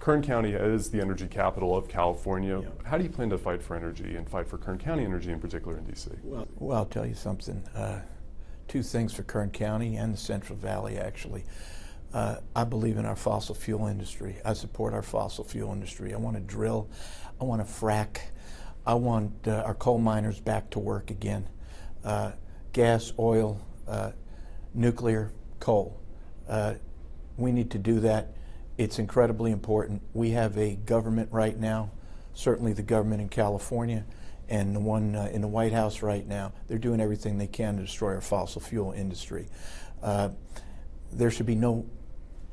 Kern County is the energy capital of California. Yeah. How do you plan to fight for energy and fight for Kern County energy in particular in DC? Well, I'll tell you something. Two things for Kern County and the Central Valley, actually. I believe in our fossil fuel industry. I support our fossil fuel industry. I want to drill. I want to frack. I want our coal miners back to work again. Gas, oil, nuclear, coal. We need to do that. It's incredibly important. We have a government right now, certainly the government in California, and the one in the White House right now. They're doing everything they can to destroy our fossil fuel industry. There should be no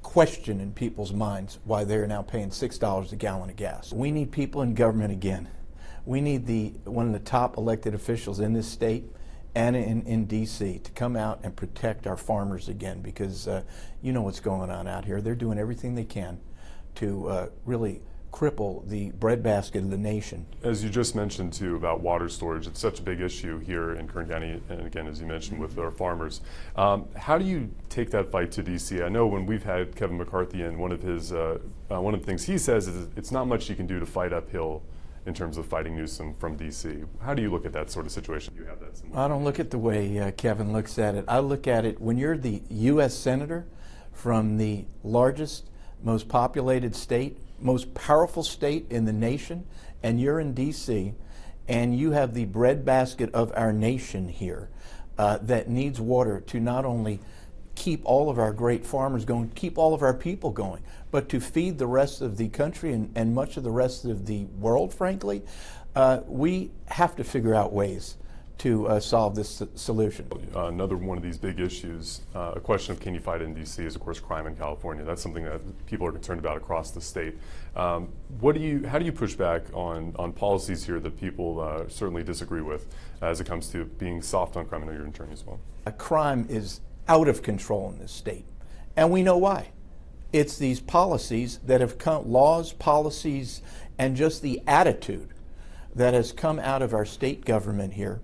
question in people's minds why they're now paying $6 a gallon of gas. We need people in government again. We need one of the top elected officials in this state and in D.C. to come out and protect our farmers again, because you know what's going on out here. They're doing everything they can to really cripple the breadbasket of the nation. As you just mentioned too about water storage, it's such a big issue here in Kern County, and again, as you mentioned, with our farmers. How do you take that fight to DC? I know when we've had Kevin McCarthy in, one of the things he says is it's not much you can do to fight uphill in terms of fighting Newsom from DC. How do you look at that sort of situation? You have that. I don't look at the way Kevin looks at it. I look at it when you're the U.S. Senator from the largest, most populated state, most powerful state in the nation, and you're in D.C., and you have the breadbasket of our nation here that needs water to not only keep all of our great farmers going, keep all of our people going, but to feed the rest of the country and much of the rest of the world, frankly. We have to figure out ways to solve this solution. Another one of these big issues, a question of can you fight in D.C. is of course crime in California. That's something that people are concerned about across the state. How do you push back on policies here that people certainly disagree with as it comes to being soft on crime? I know you're an attorney as well. Crime is out of control in this state, and we know why. It's these policies that have come, laws, policies, and just the attitude that has come out of our state government here.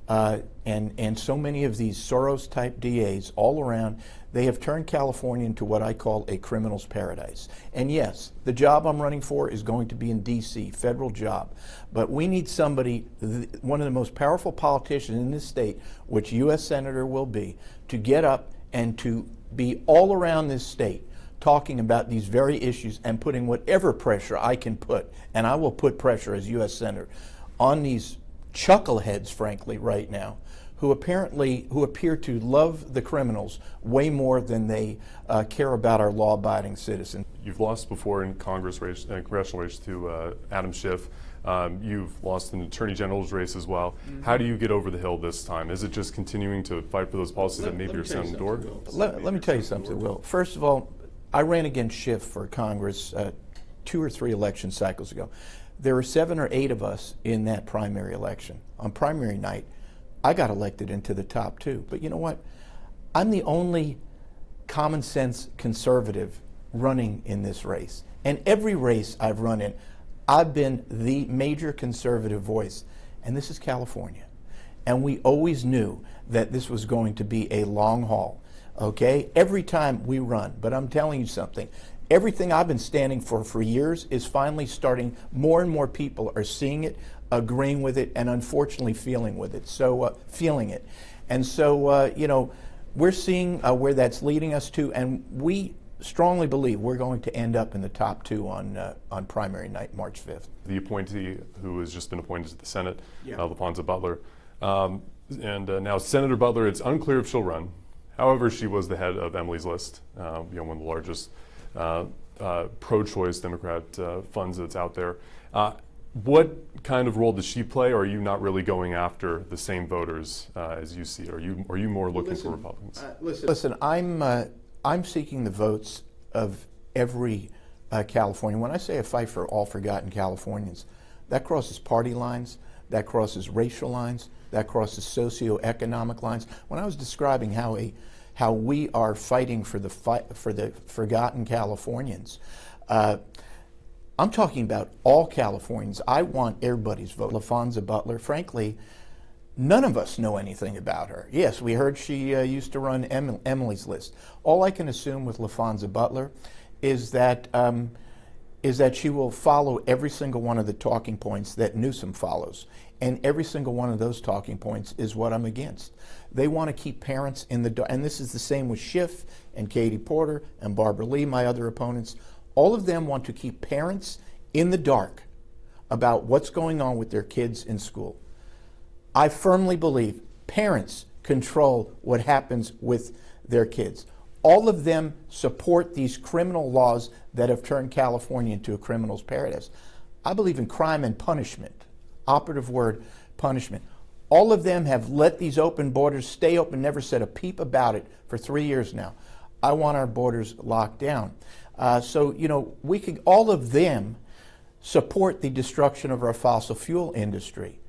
And so many of these Soros-type DAs all around, they have turned California into what I call a criminal's paradise. And yes, the job I'm running for is going to be in D.C., federal job. But we need somebody, one of the most powerful politicians in this state, which U.S. Senator will be, to get up and to be all around this state talking about these very issues and putting whatever pressure I can put, and I will put pressure as U.S. Senator, on these chuckleheads, frankly, right now, who appear to love the criminals way more than they care about our law-abiding citizens. You've lost before in congressional race to Adam Schiff. You've lost an attorney general's race as well. Mm-hmm. How do you get over the hill this time? Is it just continuing to fight for those policies that maybe are sounding the door? Let me tell you something, Will. First of all, I ran against Schiff for Congress 2 or 3 election cycles ago. There were 7 or 8 of us in that primary election. On primary night, I got elected into the top 2. But you know what? I'm the only common sense conservative running in this race. And every race I've run in, I've been the major conservative voice. And this is California. And we always knew that this was going to be a long haul, okay? Every time we run. But I'm telling you something. Everything I've been standing for years is finally starting. More and more people are seeing it, agreeing with it, and unfortunately feeling with it. So feeling it, and so you know, we're seeing where that's leading us to, and we strongly believe we're going to end up in the top 2 on primary night, March 5th. The appointee who has just been appointed to the Senate, yeah. LaFonza Butler, and now Senator Butler. It's unclear if she'll run. However, she was the head of Emily's List, you know, one of the largest pro-choice Democrat funds that's out there. What kind of role does she play, or are you not really going after the same voters as you see it? Are you more looking for Republicans? Listen, I'm seeking the votes of every Californian. When I say I fight for all forgotten Californians, that crosses party lines, that crosses racial lines, that crosses socioeconomic lines. When I was describing how we are fighting for the forgotten Californians, I'm talking about all Californians. I want everybody's vote. LaFonza Butler, frankly, none of us know anything about her. Yes, we heard she used to run Emily's List. All I can assume with LaFonza Butler is that is that she will follow every single one of the talking points that Newsom follows. And every single one of those talking points is what I'm against. They want to keep parents in the dark. And this is the same with Schiff and Katie Porter and Barbara Lee, my other opponents. All of them want to keep parents in the dark about what's going on with their kids in school. I firmly believe parents control what happens with their kids. All of them support these criminal laws that have turned California into a criminal's paradise. I believe in crime and punishment. Operative word, punishment. All of them have let these open borders stay open, never said a peep about it for 3 years now. I want our borders locked down. So, you know, all of them support the destruction of our fossil fuel industry.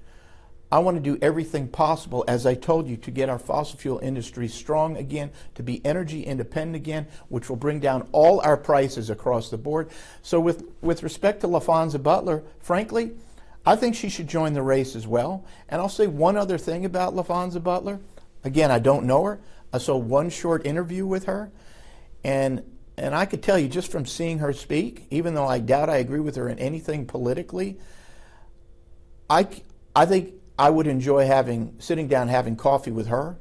I want to do everything possible, as I told you, to get our fossil fuel industry strong again, to be energy independent again, which will bring down all our prices across the board. So with respect to LaFonza Butler, frankly, I think she should join the race as well. And I'll say one other thing about LaFonza Butler. Again, I don't know her. I saw one short interview with her. And I could tell you just from seeing her speak, even though I doubt I agree with her in anything politically, I think I would enjoy sitting down having coffee with her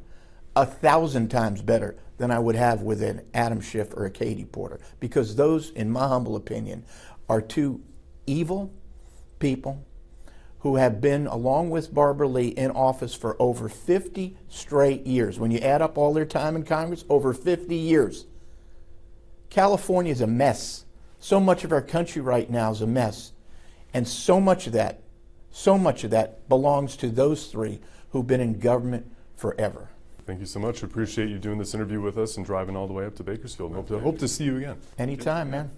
1,000 times better than I would have with an Adam Schiff or a Katie Porter, because those, in my humble opinion, are two evil people who have been, along with Barbara Lee, in office for over 50 straight years. When you add up all their time in Congress, over 50 years. California is a mess. So much of our country right now is a mess. And so much of that belongs to those three who've been in government forever. Thank you so much. Appreciate you doing this interview with us and driving all the way up to Bakersfield. Hope to see you again. Anytime, man.